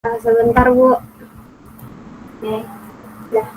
Sebentar Bu. Dah.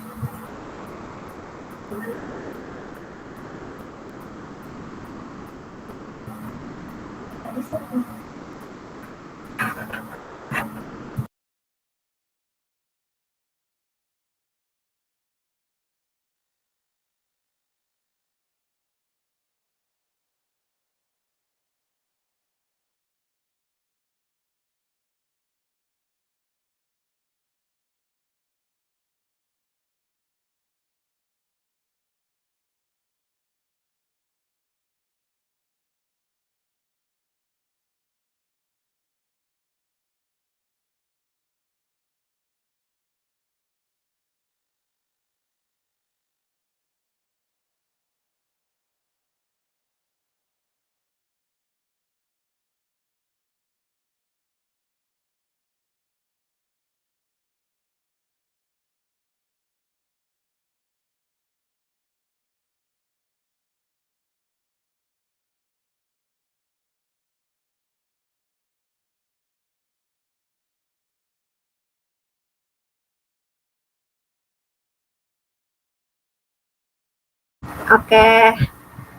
Oke.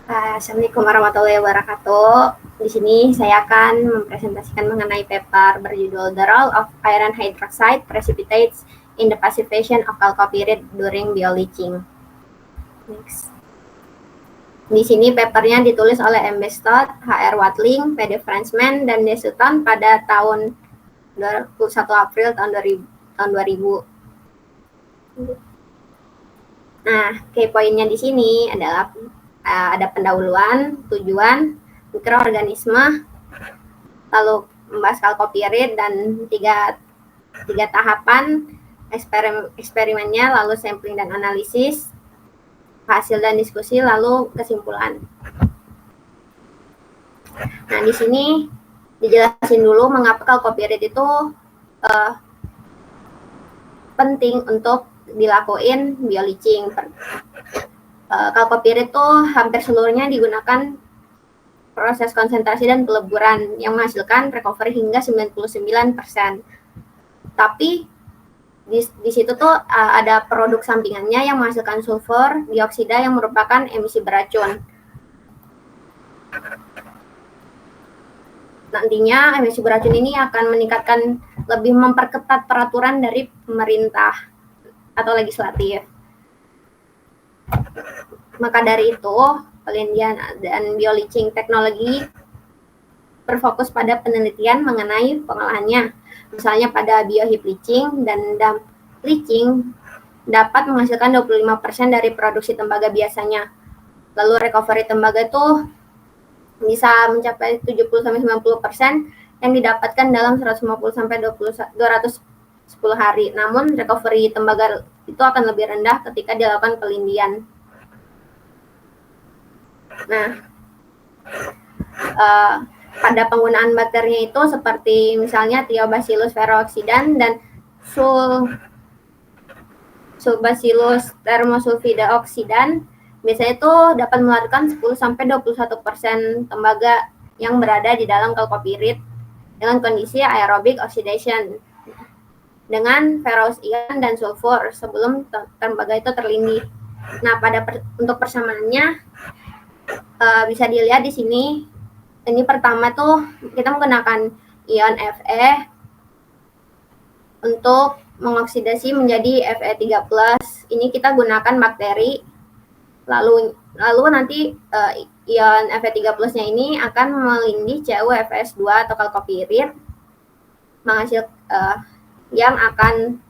Assalamualaikum warahmatullahi wabarakatuh. Di sini saya akan mempresentasikan mengenai paper berjudul The Role of Iron Hydroxide Precipitates in the Passivation of Chalcopyrite During Bioleaching. Next. Di sini papernya ditulis oleh M. Bestot, H.R. Watling, P.D. Frenchman, dan D. Sutton pada tahun 21 April tahun 2000. Nah, key poinnya di sini adalah ada pendahuluan, tujuan, mikroorganisme, lalu membahas chalcopyrite dan tiga tahapan eksperimennya, lalu sampling dan analisis, hasil dan diskusi, lalu kesimpulan. Nah, di sini dijelasin dulu mengapa chalcopyrite itu penting untuk dilakuin bioleaching. Chalcopyrite itu hampir seluruhnya digunakan proses konsentrasi dan peleburan yang menghasilkan recovery hingga 99%. Tapi di situ tuh ada produk sampingannya yang menghasilkan sulfur dioksida yang merupakan emisi beracun. Nantinya emisi beracun ini akan meningkatkan, lebih memperketat peraturan dari pemerintah atau legislatif. Maka dari itu, penelitian dan bioleaching teknologi berfokus pada penelitian mengenai pengolahannya. Misalnya pada bioheat leaching dan damp leaching dapat menghasilkan 25% dari produksi tembaga biasanya. Lalu recovery tembaga itu bisa mencapai 70-90% yang didapatkan dalam 150-210 hari. Namun recovery tembaga itu akan lebih rendah ketika dilakukan pelindian. Nah, pada penggunaan bakterinya itu seperti misalnya Thiobacillus ferrooxidan dan Sulbacillus thermosulfida oxidan, biasanya itu dapat mengeluarkan 10-21% tembaga yang berada di dalam chalcopyrite dengan kondisi aerobic oxidation dengan ferrous ion dan sulfur sebelum tembaga itu terlindih. Nah, untuk persamaannya bisa dilihat di sini. Ini pertama tuh kita menggunakan ion Fe untuk mengoksidasi menjadi Fe3+. Ini kita gunakan bakteri. Lalu nanti ion Fe3+-nya ini akan melindih CuFS2 atau chalcopyrite menghasil yang akan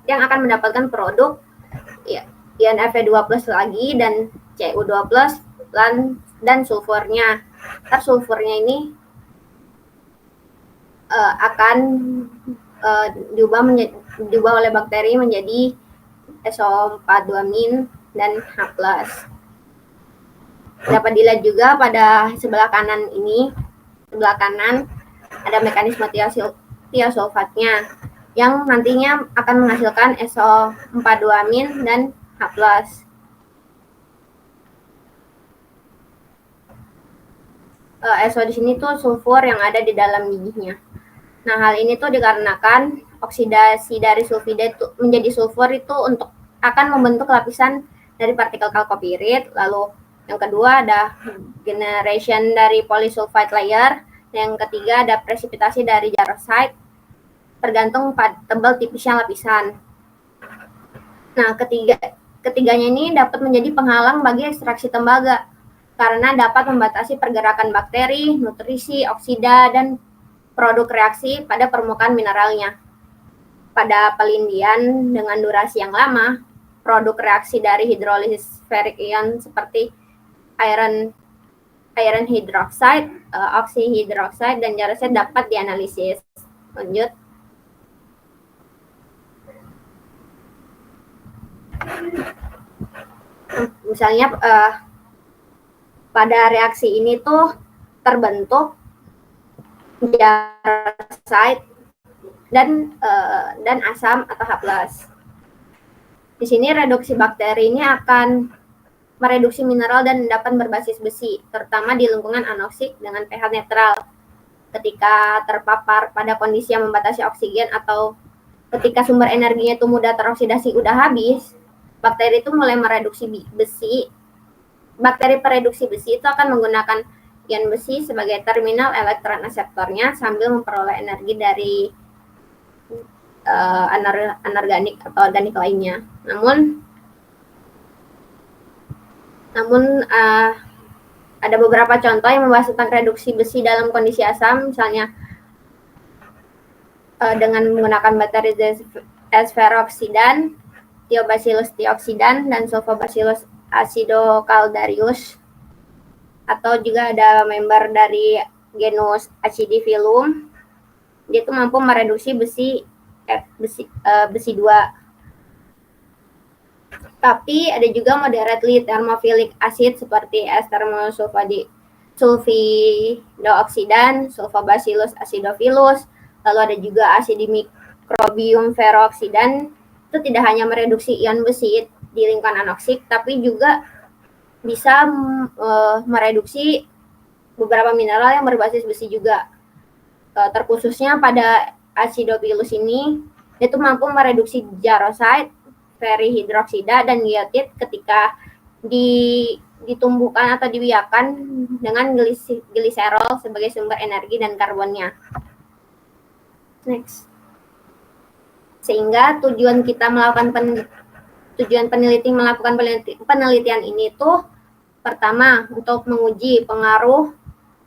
yang akan mendapatkan produk ion Fe2+ lagi dan Cu2+ dan sulfurnya. Sulfurnya ini akan diubah oleh bakteri menjadi SO4-2- dan H+. Dapat dilihat juga pada sebelah kanan ini, sebelah kanan ada mekanisme tiosulfatnya yang nantinya akan menghasilkan SO4-2- dan H+. SO di sini tuh sulfur yang ada di dalam gigihnya. Nah, hal ini tuh dikarenakan oksidasi dari sulfida itu menjadi sulfur itu untuk akan membentuk lapisan dari partikel kalkopirit. Lalu yang kedua ada generation dari polysulfide layer. Yang ketiga ada presipitasi dari jarosite, tergantung pada tebal tipisnya lapisan. Nah, ketiganya ini dapat menjadi penghalang bagi ekstraksi tembaga karena dapat membatasi pergerakan bakteri, nutrisi, oksida, dan produk reaksi pada permukaan mineralnya. Pada pelindian dengan durasi yang lama, produk reaksi dari hidrolisis ferric ion seperti iron hydroxide, oxyhydroxide, dan jarosite dapat dianalisis. Lanjut. Misalnya pada reaksi ini tuh terbentuk jarosite dan asam atau H+. Di sini reduksi bakteri ini akan mereduksi mineral dan endapan berbasis besi, terutama di lingkungan anoksik dengan pH netral. Ketika terpapar pada kondisi yang membatasi oksigen atau ketika sumber energinya itu mudah teroksidasi udah habis, bakteri itu mulai mereduksi besi. Bakteri pereduksi besi itu akan menggunakan ion besi sebagai terminal elektron aseptornya sambil memperoleh energi dari anorganik atau organik lainnya. Namun ada beberapa contoh yang membahas tentang reduksi besi dalam kondisi asam, misalnya dengan menggunakan bakteri S-ferroxidan, Thiobacillus thioxidan, dan Sulfobacillus acidocaldarius. Atau juga ada member dari genus Acidiphyllum, dia itu mampu mereduksi besi 2. Tapi ada juga moderately thermophilic acid seperti sulfidooksidan, Sulfobacillus acidophilus. Lalu ada juga acidimicrobium ferrooksidan. Itu tidak hanya mereduksi ion besi di lingkungan anoksik, tapi juga bisa mereduksi beberapa mineral yang berbasis besi juga. Terkhususnya pada acidophilus ini, itu mampu mereduksi jarosite, ferrihidroksida, dan giotid ketika ditumbuhkan atau dibiarkan dengan gliserol sebagai sumber energi dan karbonnya. Next. Sehingga tujuan peneliti melakukan penelitian ini tuh pertama untuk menguji pengaruh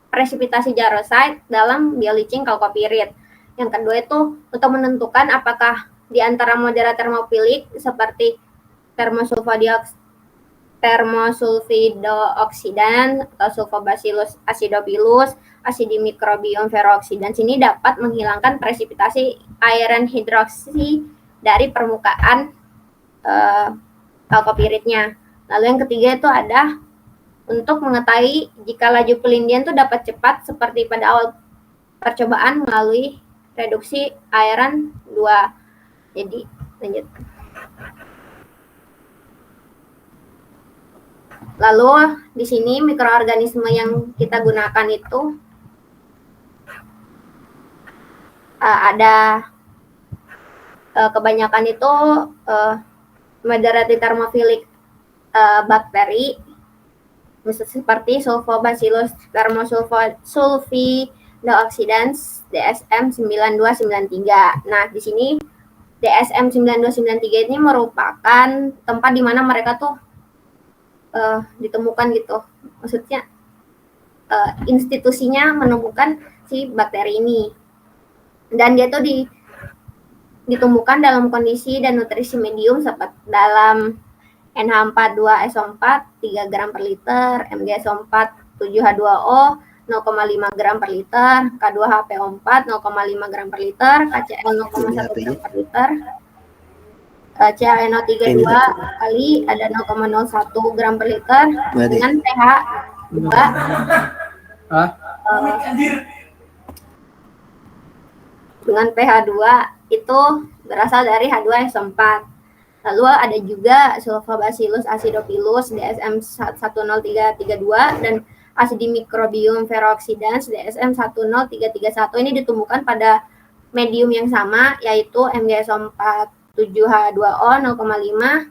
presipitasi jarosite dalam bioleaching kalkopirit. Yang kedua itu untuk menentukan apakah di antara modera termofilik seperti termosulfidooksidan atau Sulfobacillus acidophilus, acidimicrobium ferrooksidan sini dapat menghilangkan presipitasi iron hidroksi dari permukaan kalkopiritnya. Lalu yang ketiga itu ada untuk mengetahui jika laju pelindian itu dapat cepat seperti pada awal percobaan melalui reduksi iron 2. Jadi lanjut. Lalu di sini mikroorganisme yang kita gunakan itu ada kebanyakan itu moderately thermophilic bakteri, misalnya seperti Sulfobacillus thermosulfidooxidans DSM 9293. Nah, di sini DSM 9293 ini merupakan tempat di mana mereka tuh ditemukan gitu. Maksudnya institusinya menemukan si bakteri ini. Dan dia tuh ditumbuhkan dalam kondisi dan nutrisi medium seperti dalam NH42SO4 3 gram per liter, MgSO4 7H2O 0,5 gram per liter, K2HPO4 0,5 gram per liter, KCl 0,1 gram per liter, CaNO3 2 kali ada 0,01 gram per liter dengan pH 2. Dengan pH 2 itu berasal dari H2SO4. Lalu ada juga Sulfobacillus acidophilus DSM 10332 dan Acidimicrobium ferrooxidans DSM 10331 ini ditemukan pada medium yang sama, yaitu MgSO4 7H2O 0,5,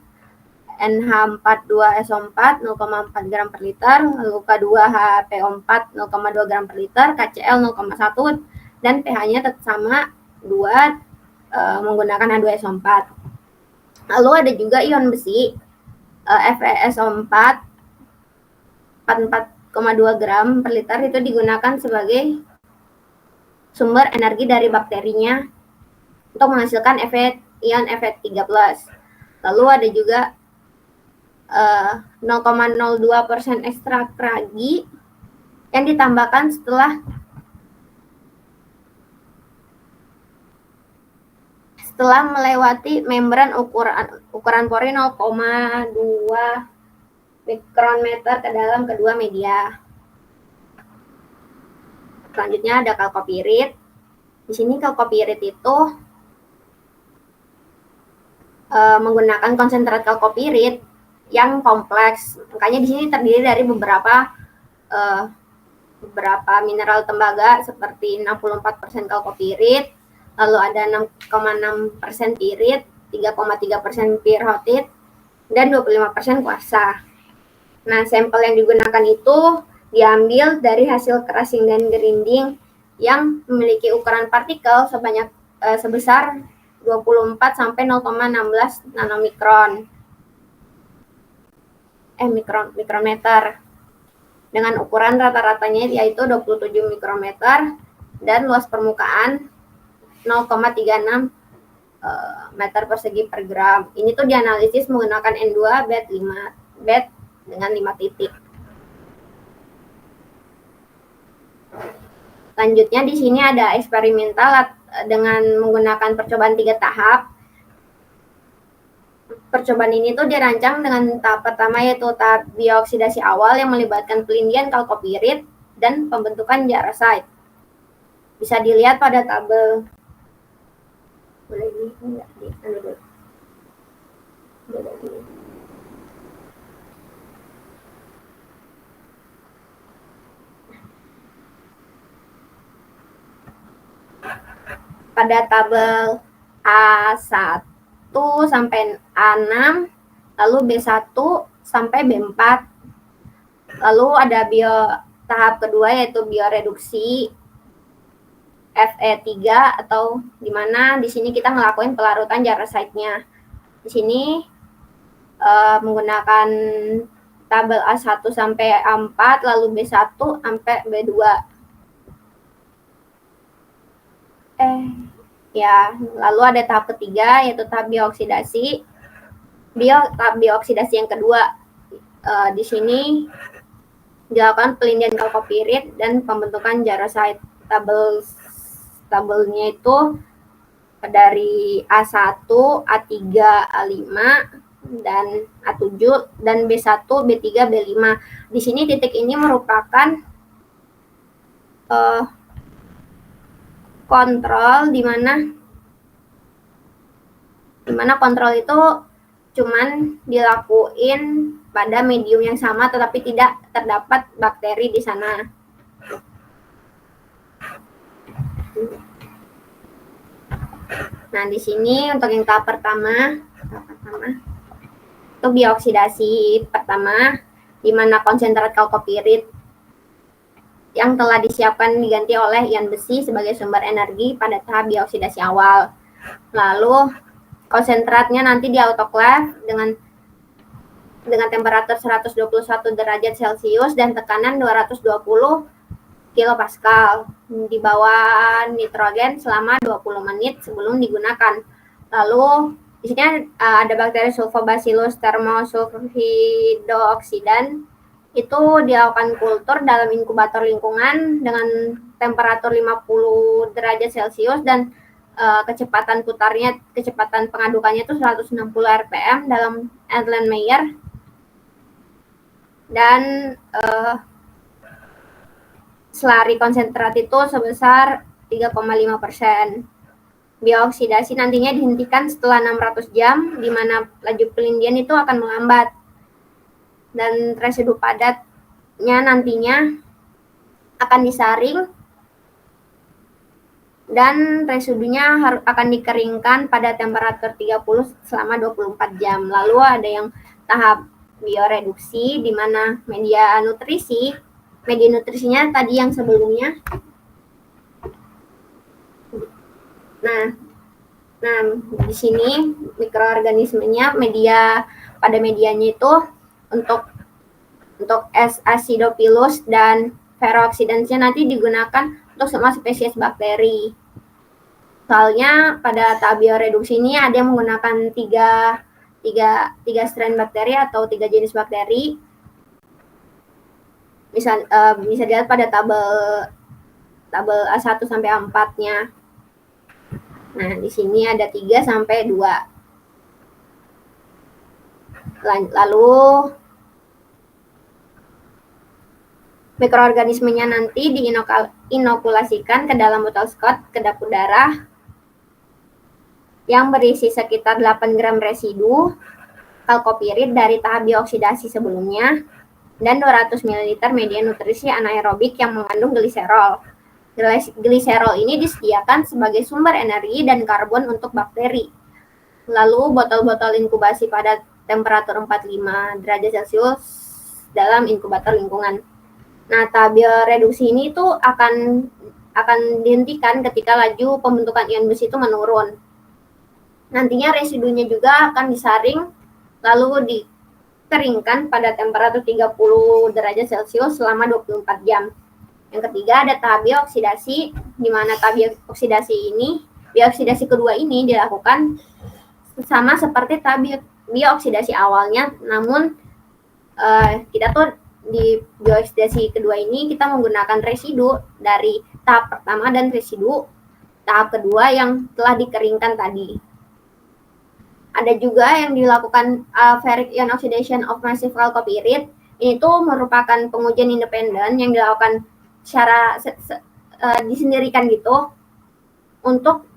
NH42SO4 0,4 gram per liter, lalu K2HPO4 0,2 gram per liter, KCl 0,1, dan pH-nya tetap sama 2 menggunakan H2SO4. Lalu ada juga ion besi FeSO4 44,2 gram per liter, itu digunakan sebagai sumber energi dari bakterinya untuk menghasilkan ion Fe3+. Lalu ada juga 0,02% ekstrak ragi yang ditambahkan setelah melewati membran ukuran pori 0,2 mikrometer ke dalam kedua media. Selanjutnya ada kalkopirit. Di sini kalkopirit itu menggunakan konsentrat kalkopirit yang kompleks. Makanya di sini terdiri dari beberapa mineral tembaga seperti 64% kalkopirit, lalu ada 6,6% pirit, 3,3% pirhotit, dan 25% kuarsa. Nah, sampel yang digunakan itu diambil dari hasil crushing dan grinding yang memiliki ukuran partikel sebesar 24 sampai 0,16 nanomikron. Mikrometer. Dengan ukuran rata-ratanya yaitu 27 mikrometer dan luas permukaan 0,36 meter persegi per gram. Ini tuh dianalisis menggunakan N2 bed dengan 5 titik. Selanjutnya di sini ada eksperimental dengan menggunakan percobaan 3 tahap. Percobaan ini tuh dirancang dengan tahap pertama yaitu tahap biooksidasi awal yang melibatkan pelindian kalkopirit dan pembentukan jarosite. Bisa dilihat pada tabel. Boleh enggak? Pada tabel A1 sampai A6, lalu B1 sampai B4. Lalu ada tahap kedua yaitu bioreduksi Fe3 atau di mana di sini kita ngelakuin pelarutan jarosite-nya. Di sini menggunakan tabel A1 sampai A4, lalu B1 sampai B2. Lalu ada tahap ketiga yaitu tahap biooksidasi. Tahap biooksidasi yang kedua di sini dilakukan pelindian kalkopirit dan pembentukan jarosite. Tabelnya itu dari A1, A3, A5 dan A7 dan B1, B3, B5. Di sini titik ini merupakan kontrol di mana kontrol itu cuman dilakuin pada medium yang sama tetapi tidak terdapat bakteri di sana. Nah, di sini untuk yang tahap pertama itu biooksidasi pertama di mana konsentrat kalkopirit yang telah disiapkan diganti oleh ion besi sebagai sumber energi pada tahap biooksidasi awal. Lalu konsentratnya nanti di autoclave dengan temperatur 121 derajat Celcius dan tekanan 220 kilopascal di bawah nitrogen selama 20 menit sebelum digunakan. Lalu di sini ada bakteri Sulfobacillus thermosulfidooxidan. Itu dilakukan kultur dalam inkubator lingkungan dengan temperatur 50 derajat Celcius dan kecepatan pengadukannya itu 160 rpm dalam Erlenmeyer. Dan selari konsentrat itu sebesar 3,5%. Biooksidasi nantinya dihentikan setelah 600 jam, di mana laju pelindian itu akan melambat. Dan residu padatnya nantinya akan disaring dan residunya akan dikeringkan pada temperatur 30 selama 24 jam. Lalu ada yang tahap bioreduksi, di mana media nutrisinya tadi yang sebelumnya. Nah, di sini mikroorganismenya pada medianya itu untuk Acidophilus dan Ferrooxidans-nya nanti digunakan untuk semua spesies bakteri. Soalnya pada tahap bioreduksi ini ada yang menggunakan tiga strain bakteri atau 3 jenis bakteri. Bisa dilihat pada tabel A1 sampai A4-nya. Nah, di sini ada 3 sampai 2. Lalu mikroorganismenya nanti diinokulasikan ke dalam botol Scott kedap udara yang berisi sekitar 8 gram residu kalkopirid dari tahap bioksidasi sebelumnya dan 200 ml media nutrisi anaerobik yang mengandung gliserol. Gliserol ini disediakan sebagai sumber energi dan karbon untuk bakteri. Lalu botol-botol inkubasi pada temperatur 45 derajat Celcius dalam inkubator lingkungan. Nah, tahap bioreduksi ini tuh akan dihentikan ketika laju pembentukan ion besi itu menurun. Nantinya residunya juga akan disaring lalu dikeringkan pada temperatur 30 derajat Celcius selama 24 jam. Yang ketiga ada tahap bioksidasi, di mana tahap bioksidasi kedua ini dilakukan sama seperti tahap bioksidasi awalnya, namun kita tuh di bioksidasi kedua ini kita menggunakan residu dari tahap pertama dan residu tahap kedua yang telah dikeringkan tadi. Ada juga yang dilakukan ferric ion oxidation of massive chalcopyrite. Ini tuh merupakan pengujian independen yang dilakukan secara disendirikan gitu untuk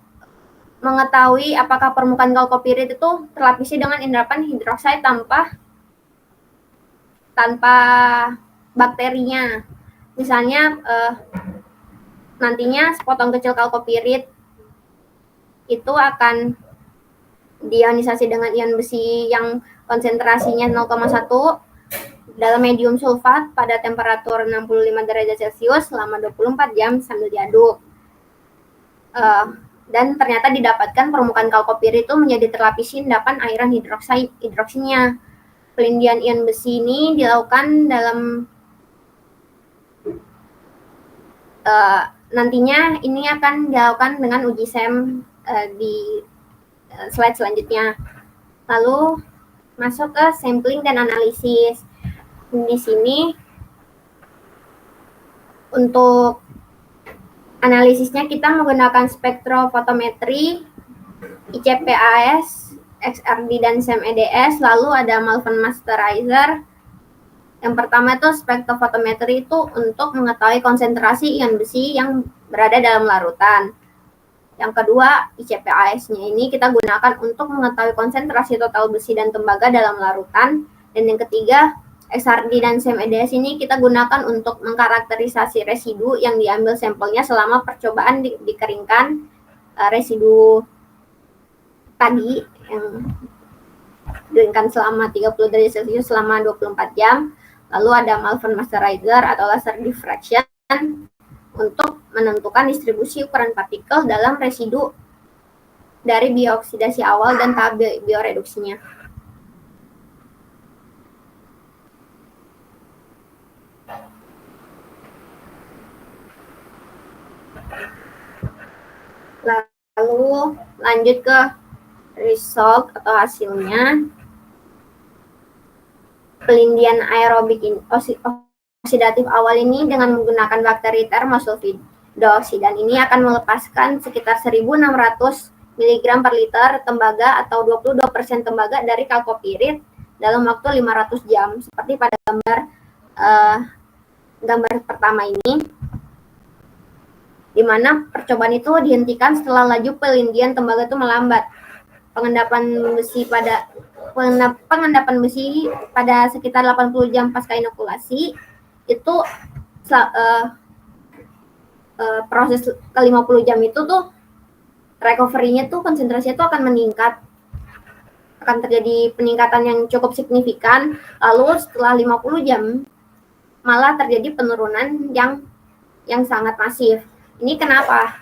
mengetahui apakah permukaan chalcopyrite itu terlapisi dengan endapan hidroksida tanpa bakterinya. Misalnya nantinya sepotong kecil chalcopyrite itu akan diionisasi dengan ion besi yang konsentrasinya 0,1 dalam medium sulfat pada temperatur 65 derajat Celcius selama 24 jam sambil diaduk. Dan ternyata didapatkan permukaan chalcopyrite itu menjadi terlapisi endapan airan hidroksinya. Pelindian ion besi ini dilakukan dalam nantinya ini akan dilakukan dengan uji SEM di slide selanjutnya. Lalu masuk ke sampling dan analisis. Di sini untuk analisisnya kita menggunakan spektrofotometri, ICP-AS, XRD dan SEM-EDS, lalu ada Malvern Masterizer. Yang pertama itu spektrofotometri itu untuk mengetahui konsentrasi ion besi yang berada dalam larutan. Yang kedua, ICP-AS-nya ini kita gunakan untuk mengetahui konsentrasi total besi dan tembaga dalam larutan. Dan yang ketiga, XRD dan SEM-EDS ini kita gunakan untuk mengkarakterisasi residu yang diambil sampelnya selama percobaan dikeringkan residu tadi yang dikeringkan selama 30 derajat Celcius selama 24 jam. Lalu ada Malvern Masterizer atau laser diffraction untuk menentukan distribusi ukuran partikel dalam residu dari bioksidasi awal dan tahap bioreduksinya. Lalu lanjut ke result atau hasilnya. Pelindian aerobik oksidatif awal ini dengan menggunakan bakteri Thermosulfidoxidan ini akan melepaskan sekitar 1.600 mg per liter tembaga atau 22% tembaga dari chalcopyrite dalam waktu 500 jam seperti pada gambar pertama ini, di mana percobaan itu dihentikan setelah laju pelindian tembaga itu melambat. Pengendapan besi pada sekitar 80 jam pasca inokulasi itu proses ke 50 jam itu tuh recovery-nya tuh konsentrasinya tuh akan meningkat, akan terjadi peningkatan yang cukup signifikan. Lalu setelah 50 jam malah terjadi penurunan yang sangat masif. Ini kenapa?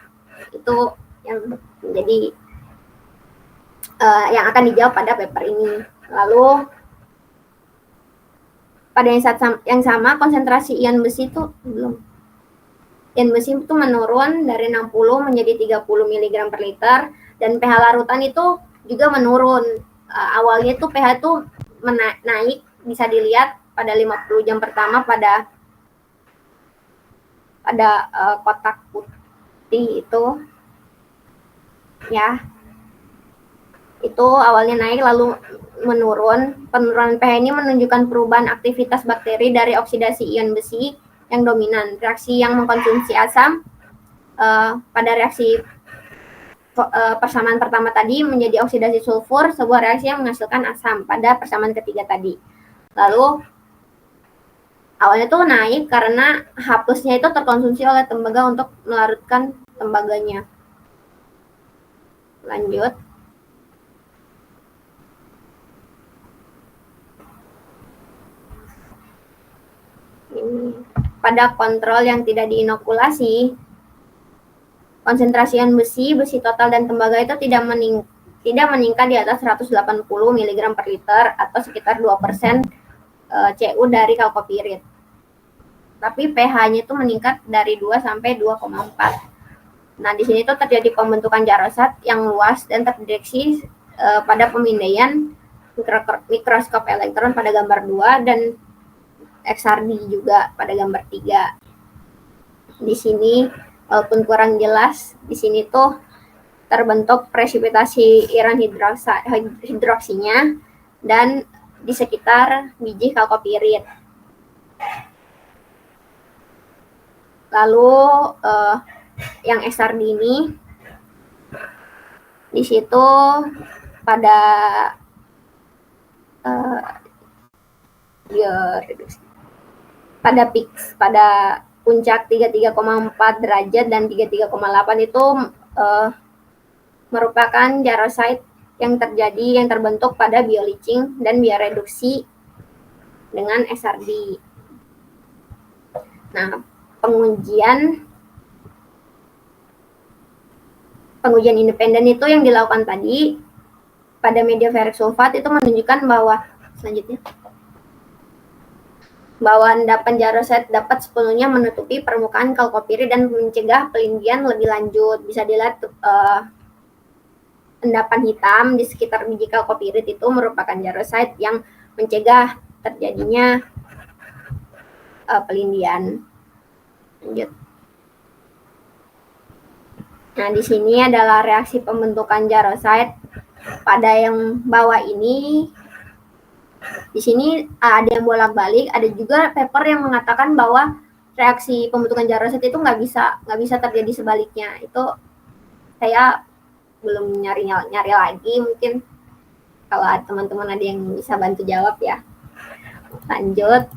Itu yang menjadi yang akan dijawab pada paper ini. Lalu pada yang sama konsentrasi ion besi itu ion besi itu menurun dari 60 menjadi 30 mg per liter, dan pH larutan itu juga menurun. Awalnya itu pH itu naik, bisa dilihat pada 50 jam pertama pada kotak putih itu ya, itu awalnya naik lalu menurun. Penurunan pH ini menunjukkan perubahan aktivitas bakteri dari oksidasi ion besi yang dominan. Reaksi yang mengkonsumsi asam pada reaksi persamaan pertama tadi menjadi oksidasi sulfur, sebuah reaksi yang menghasilkan asam pada persamaan ketiga tadi. Lalu awalnya tuh naik karena H plusnya itu terkonsumsi oleh tembaga untuk melarutkan tembaganya. Lanjut. Ini pada kontrol yang tidak diinokulasi, konsentrasi ion besi total dan tembaga itu tidak meningkat di atas 180 mg per liter atau sekitar 2% Cu dari kalkopirit. Tapi pH-nya itu meningkat dari 2 sampai 2,4. Nah, di sini tuh terjadi pembentukan jarosat yang luas dan terdeteksi pada pemindaian mikroskop elektron pada gambar 2 dan XRD juga pada gambar 3. Di sini walaupun kurang jelas, di sini tuh terbentuk presipitasi ion hidroksinya dan di sekitar biji kalkopirit. Lalu yang XRD ini di situ pada pada puncak 33,4 derajat dan 33,8 itu merupakan jarosite yang terbentuk pada bioleaching dan bioreduksi dengan XRD. Nah, pengujian independen itu yang dilakukan tadi pada media ferric sulfat itu menunjukkan bahwa endapan jarosite dapat sepenuhnya menutupi permukaan kalkopirit dan mencegah pelindian lebih lanjut. Bisa dilihat endapan hitam di sekitar biji kalkopirit itu merupakan jarosite yang mencegah terjadinya pelindian. Lanjut. Nah, di sini adalah reaksi pembentukan jarosite pada yang bawah ini. Di sini ada yang bolak-balik, ada juga paper yang mengatakan bahwa reaksi pembentukan jarosite itu nggak bisa terjadi sebaliknya. Itu saya belum nyari lagi, mungkin kalau teman-teman ada yang bisa bantu jawab ya. Lanjut.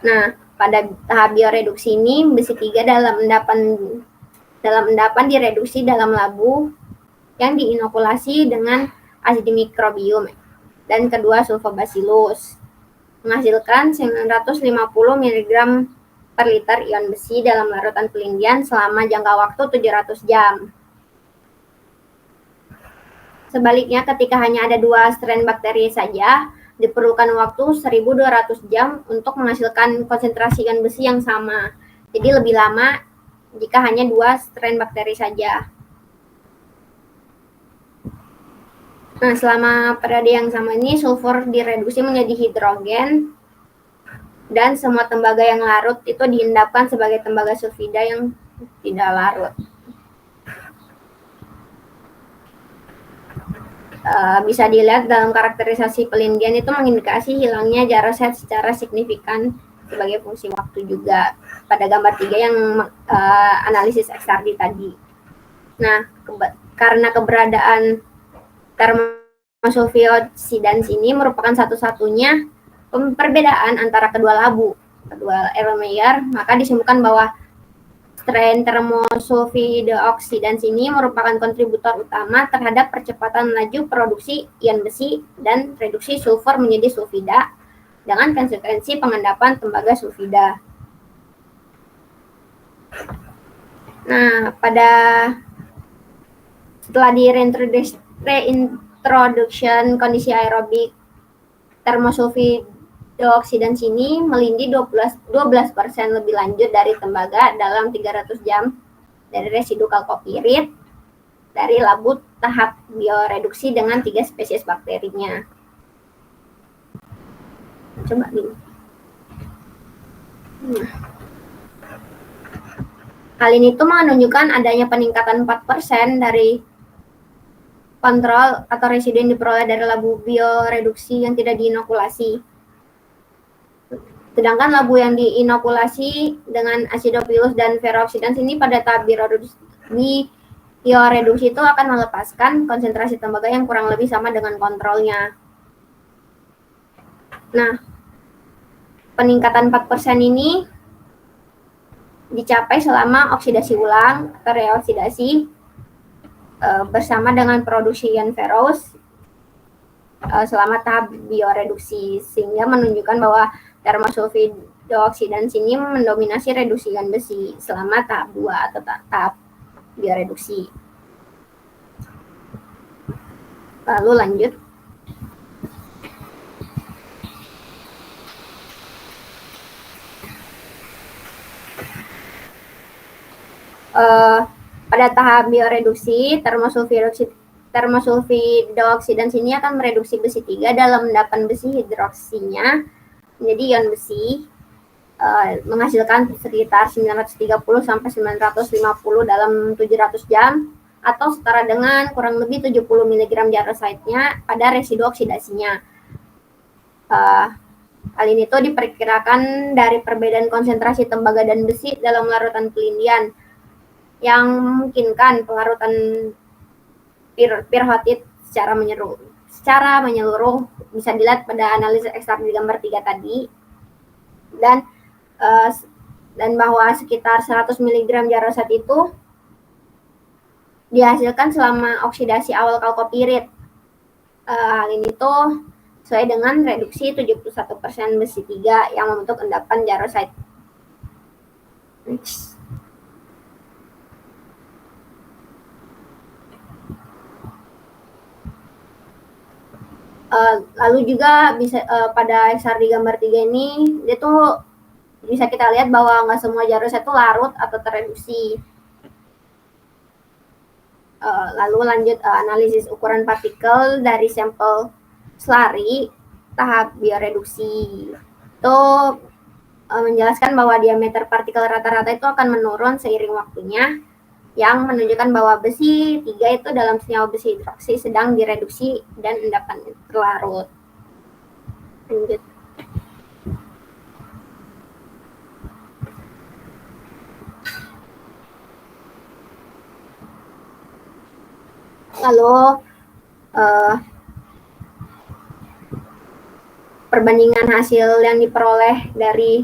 Nah, pada tahap bioreduksi ini besi 3 dalam endapan direduksi dalam labu yang diinokulasi dengan Acidimicrobium dan kedua sulfobacillus, menghasilkan 950 mg per liter ion besi dalam larutan pelindian selama jangka waktu 700 jam. Sebaliknya, ketika hanya ada 2 strain bakteri saja, diperlukan waktu 1200 jam untuk menghasilkan konsentrasi ion besi yang sama. Jadi lebih lama jika hanya 2 strain bakteri saja. Nah, selama periode yang sama ini sulfur direduksi menjadi hidrogen dan semua tembaga yang larut itu diendapkan sebagai tembaga sulfida yang tidak larut. Bisa dilihat dalam karakterisasi pelindian itu mengindikasi hilangnya jarosite secara signifikan sebagai fungsi waktu juga pada gambar 3 yang analisis XRD tadi. Nah, karena keberadaan termosulfiotsidans ini merupakan satu-satunya perbedaan antara kedua labu. kedua Erlenmeyer, maka disimpulkan bahwa strain termosulfidooxidans ini merupakan kontributor utama terhadap percepatan laju produksi ion besi dan reduksi sulfur menjadi sulfida dengan konsekuensi pengendapan tembaga sulfida. Nah, setelah di reintroduction kondisi aerobik, termosulfidooxidans ini melindungi 12% lebih lanjut dari tembaga dalam 300 jam dari residu kalkopirit dari labu tahap bioreduksi dengan 3 spesies bakterinya. Coba ini. Hal ini tuh menunjukkan adanya peningkatan 4% dari kontrol atau residu yang diperoleh dari labu bioreduksi yang tidak diinokulasi. Sedangkan labu yang diinokulasi dengan acidophilus dan ferrooxidans ini pada tahap bioreduksi itu akan melepaskan konsentrasi tembaga yang kurang lebih sama dengan kontrolnya. Nah, peningkatan 4% ini dicapai selama oksidasi ulang atau reoksidasi bersama dengan produksi ion ferrous selama tahap bioreduksi, sehingga menunjukkan bahwa termosulfidooxidans ini mendominasi reduksi ion besi selama tahap 2 atau tahap bioreduksi. Lalu lanjut. Pada tahap bioreduksi, termosulfidooxidans ini akan mereduksi besi 3 dalam endapan besi hidroksinya menjadi ion besi, menghasilkan sekitar 930 sampai 950 dalam 700 jam atau setara dengan kurang lebih 70 mg jarosite-nya pada residu oksidasinya. Hal ini tuh diperkirakan dari perbedaan konsentrasi tembaga dan besi dalam larutan pelindian yang memungkinkan pelarutan pirhotit secara menyeluruh bisa dilihat pada analisis ekstrak di gambar 3 tadi, dan bahwa sekitar 100 mg jarosite itu dihasilkan selama oksidasi awal kalkopirit. Hal ini tuh sesuai dengan reduksi 71% besi 3 yang membentuk endapan jarosite. Next. Lalu juga bisa pada XR di gambar 3 ini, dia tuh bisa kita lihat bahwa nggak semua jarosite itu larut atau tereduksi. Lalu lanjut analisis ukuran partikel dari sampel slurry tahap bioreduksi. Itu menjelaskan bahwa diameter partikel rata-rata itu akan menurun seiring waktunya, yang menunjukkan bahwa besi 3 itu dalam senyawa besi hidroksi sedang direduksi dan endapan terlarut. Lanjut. Lalu perbandingan hasil yang diperoleh dari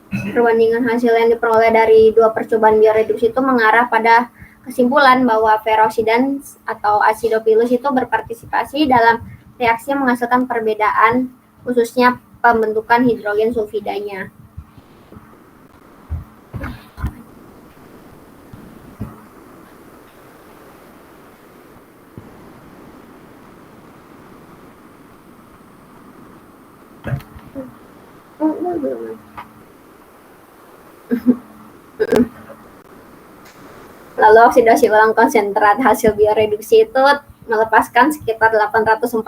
perbandingan hasil yang diperoleh dari 2 percobaan bioreduksi itu mengarah pada kesimpulan bahwa ferrooxidans atau acidophilus itu berpartisipasi dalam reaksi yang menghasilkan perbedaan, khususnya pembentukan hidrogen sulfidanya. Lalu oksidasi ulang konsentrat hasil bioreduksi itu melepaskan sekitar 840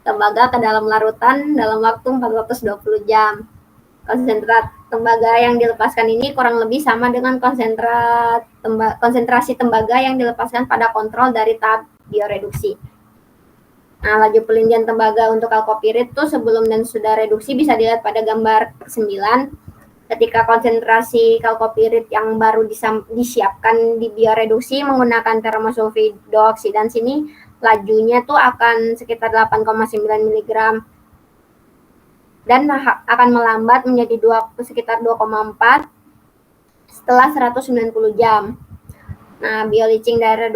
tembaga ke dalam larutan dalam waktu 420 jam. Konsentrat tembaga yang dilepaskan ini kurang lebih sama dengan konsentrasi tembaga yang dilepaskan pada kontrol dari tahap bioreduksi. Nah, laju pelindian tembaga untuk kalkopirit itu sebelum dan sudah reduksi bisa dilihat pada gambar 9. Ketika konsentrasi kalkopirit yang baru disiapkan di bioreduksi menggunakan termosulfidooxidans ini, lajunya tuh akan sekitar 8,9 mg. dan akan melambat menjadi sekitar 2,4 setelah 190 jam. Nah, bioleaching dari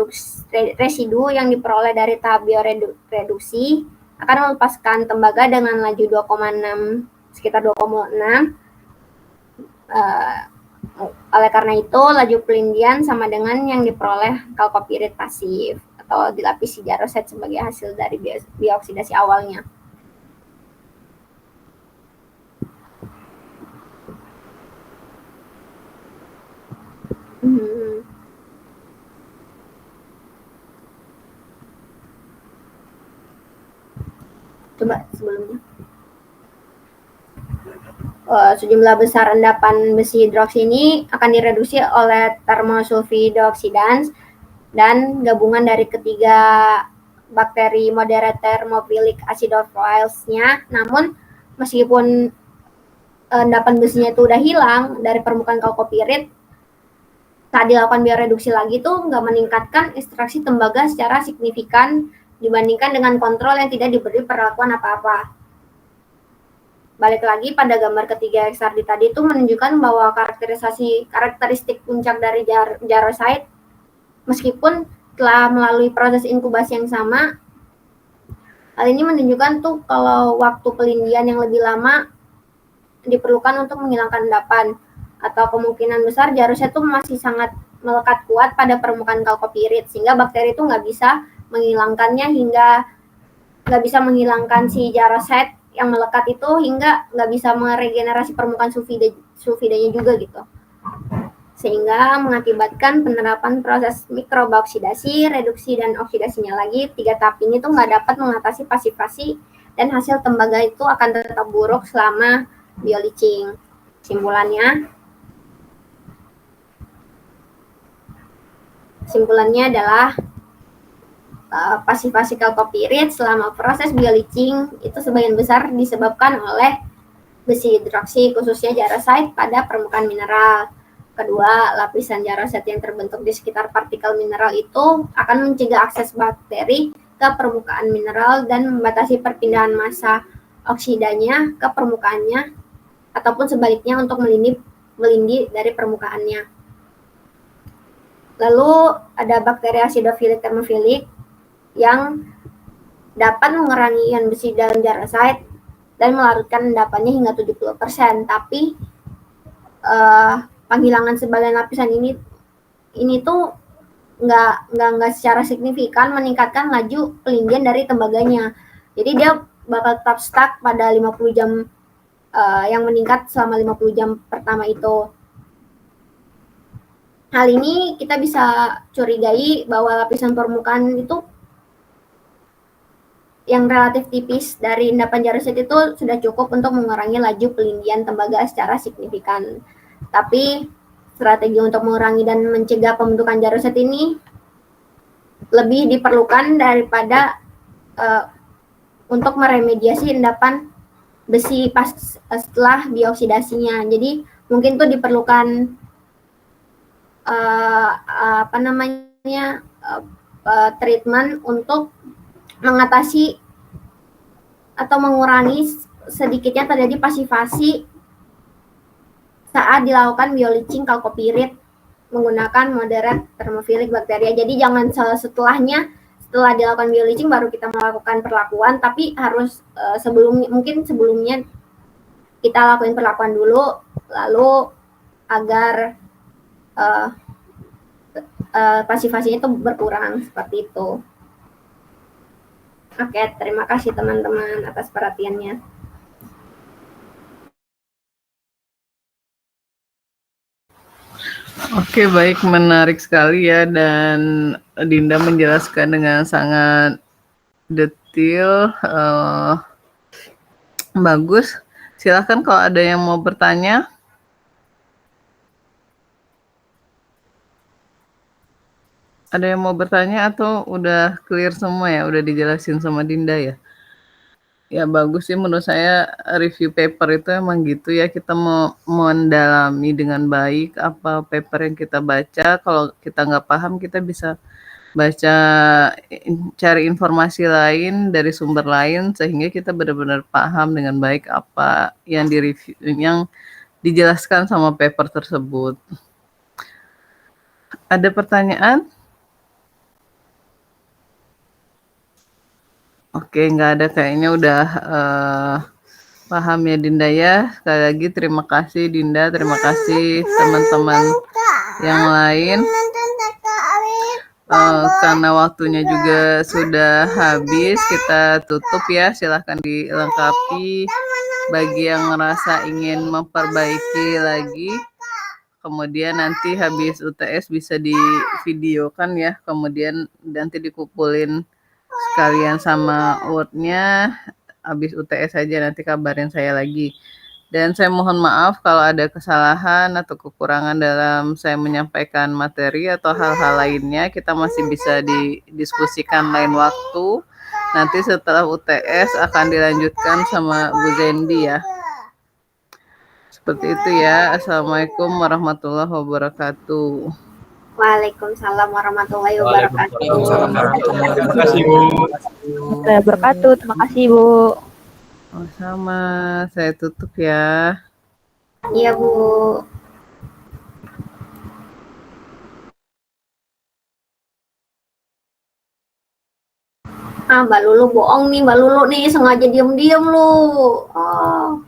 residu yang diperoleh dari tahap bioreduksi akan melepaskan tembaga dengan laju 2,6 sekitar 2,6. Oleh karena itu, laju pelindian sama dengan yang diperoleh kalkopirit pasif atau dilapisi jaroset sebagai hasil dari bioksidasi awalnya. Coba sebelumnya. Sejumlah besar endapan besi hidroksi ini akan direduksi oleh termosulfidoksidans dan gabungan dari ketiga bakteri moderate thermophilic acidophilesnya. Namun meskipun endapan besinya itu udah hilang dari permukaan kalkopirit, saat dilakukan bioreduksi lagi tuh nggak meningkatkan ekstraksi tembaga secara signifikan dibandingkan dengan kontrol yang tidak diberi perlakuan apa-apa. Balik lagi pada gambar ketiga XRD tadi itu menunjukkan bahwa karakteristik puncak dari jarosite meskipun telah melalui proses inkubasi yang sama, hal ini menunjukkan tuh kalau waktu pelindian yang lebih lama diperlukan untuk menghilangkan endapan, atau kemungkinan besar jarosite itu masih sangat melekat kuat pada permukaan kalkopirit sehingga bakteri itu nggak bisa menghilangkannya hingga nggak bisa menghilangkan si jarosite yang melekat itu hingga nggak bisa meregenerasi permukaan sulfidanya juga gitu, sehingga mengakibatkan penerapan proses mikroba oksidasi, reduksi, dan oksidasinya lagi. 3 tahap ini tuh nggak dapat mengatasi pasifasi dan hasil tembaga itu akan tetap buruk selama bioleaching. Kesimpulannya adalah pasifasi kalkopirit selama proses bioleaching itu sebagian besar disebabkan oleh besi hidroksi, khususnya jarosite pada permukaan mineral. Kedua, lapisan jarosite yang terbentuk di sekitar partikel mineral itu akan mencegah akses bakteri ke permukaan mineral dan membatasi perpindahan massa oksidanya ke permukaannya, ataupun sebaliknya untuk melindungi dari permukaannya. Lalu ada bakteri acidophilic thermophilic yang dapat mengurangi ion besi dalam jarosite dan melarutkan endapannya hingga 70%. Tapi penghilangan sebagian lapisan ini tuh nggak secara signifikan meningkatkan laju pelindian dari tembaganya. Jadi dia bakal tetap stuck pada 50 jam yang meningkat selama 50 jam pertama itu. Hal ini kita bisa curigai bahwa lapisan permukaan itu yang relatif tipis dari endapan jarosite itu sudah cukup untuk mengurangi laju pelindian tembaga secara signifikan. Tapi strategi untuk mengurangi dan mencegah pembentukan jarosite ini lebih diperlukan daripada untuk meremediasi endapan besi setelah dioksidasinya. Jadi mungkin tuh diperlukan treatment untuk mengatasi atau mengurangi sedikitnya terjadi pasifasi saat dilakukan bioleaching kalkopirit menggunakan moderate thermophilic bakteria. Jadi jangan setelah dilakukan bioleaching baru kita melakukan perlakuan, tapi harus sebelumnya kita lakuin perlakuan dulu, lalu agar pasifasinya itu berkurang seperti itu. Oke, terima kasih teman-teman atas perhatiannya. Oke, baik, menarik sekali ya, dan Dinda menjelaskan dengan sangat detail, bagus. Silakan kalau ada yang mau bertanya. Ada yang mau bertanya atau udah clear semua ya? Udah dijelasin sama Dinda ya? Ya bagus sih menurut saya, review paper itu emang gitu ya, kita mau mendalami dengan baik apa paper yang kita baca. Kalau kita nggak paham kita bisa baca cari informasi lain dari sumber lain sehingga kita benar-benar paham dengan baik apa yang direview yang dijelaskan sama paper tersebut. Ada pertanyaan? Oke, nggak ada kayaknya udah paham ya Dinda ya. Sekali lagi terima kasih Dinda, terima kasih teman-teman yang lain. Karena waktunya juga sudah habis, kita tutup ya. Silahkan dilengkapi bagi yang merasa ingin memperbaiki lagi. Kemudian nanti habis UTS bisa divideokan ya. Kemudian nanti dikumpulin sekalian sama Word-nya. Habis UTS saja nanti kabarin saya lagi. Dan saya mohon maaf kalau ada kesalahan atau kekurangan dalam saya menyampaikan materi atau hal-hal lainnya. Kita masih bisa didiskusikan lain waktu. Nanti setelah UTS akan dilanjutkan sama Bu Zendi ya. Seperti itu ya. Assalamualaikum warahmatullahi wabarakatuh. Waalaikumsalam warahmatullahi wabarakatuh. Terima kasih Bu. Wabarakatuh. Terima kasih Bu. Oh, sama, saya tutup ya. Iya Bu. Mbak Lulu bohong nih, Mbak Lulu nih sengaja diem-diem lu. Oh.